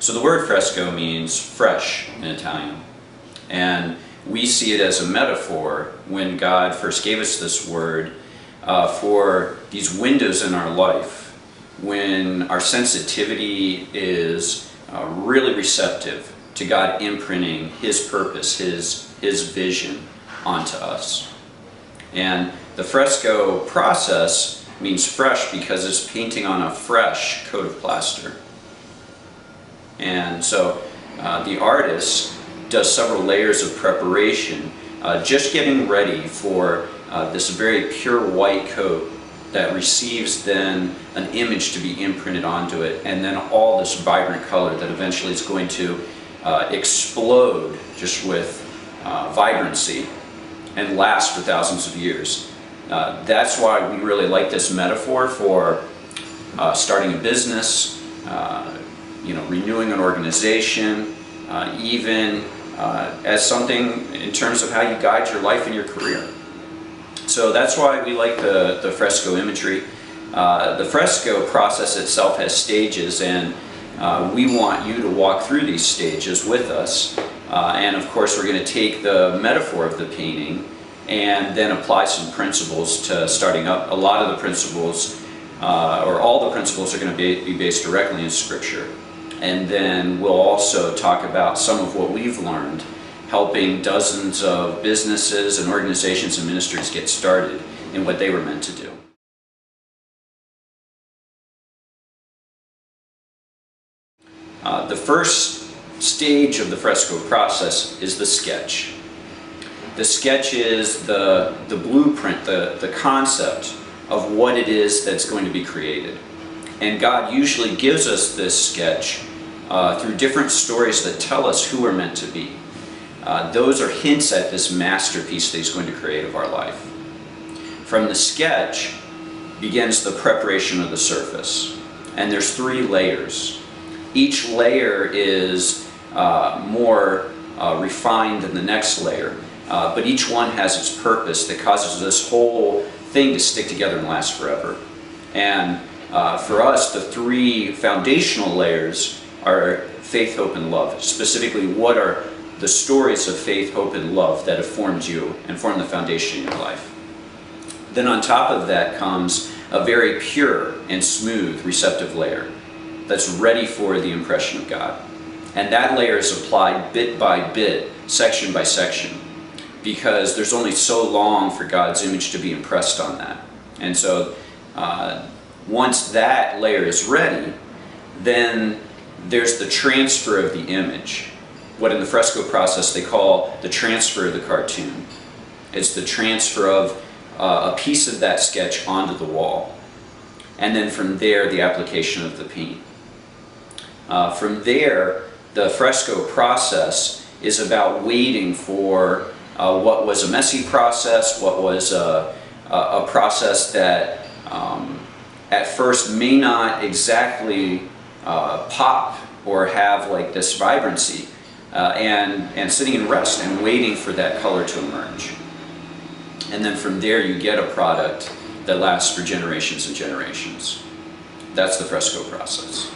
So the word fresco means fresh in Italian, and we see it as a metaphor when God first gave us this word for these windows in our life when our sensitivity is really receptive to God imprinting His purpose, His vision onto us. And the fresco process means fresh because it's painting on a fresh coat of plaster. And so the artist does several layers of preparation, just getting ready for this very pure white coat that receives then an image to be imprinted onto it, and then all this vibrant color that eventually is going to explode just with vibrancy and last for thousands of years. That's why we really like this metaphor for starting a business, renewing an organization, even as something in terms of how you guide your life and your career. So that's why we like the fresco imagery. The fresco process itself has stages, and we want you to walk through these stages with us. And of course we're going to take the metaphor of the painting and then apply some principles to starting up. A lot of the principles, or all the principles, are going to be based directly in Scripture. And then we'll also talk about some of what we've learned helping dozens of businesses and organizations and ministries get started in what they were meant to do. The first stage of the fresco process is the sketch. The sketch is the blueprint, the concept of what it is that's going to be created. And God usually gives us this sketch through different stories that tell us who we're meant to be. Those are hints at this masterpiece that He's going to create of our life. From the sketch begins the preparation of the surface. And there's 3 layers. Each layer is more refined than the next layer, but each one has its purpose that causes this whole thing to stick together and last forever. And for us, the 3 foundational layers are faith, hope, and love. Specifically, what are the stories of faith, hope, and love that have formed you and formed the foundation in your life. Then on top of that comes a very pure and smooth receptive layer that's ready for the impression of God. And that layer is applied bit by bit, section by section, because there's only so long for God's image to be impressed on that. And so once that layer is ready, then there's the transfer of the image. What in the fresco process they call the transfer of the cartoon. It's the transfer of a piece of that sketch onto the wall. And then from there, the application of the paint. From there, the fresco process is about waiting for what was a messy process, what was a process that at first may not exactly pop or have like this vibrancy, and sitting in rest and waiting for that color to emerge. And then from there you get a product that lasts for generations and generations. That's the fresco process.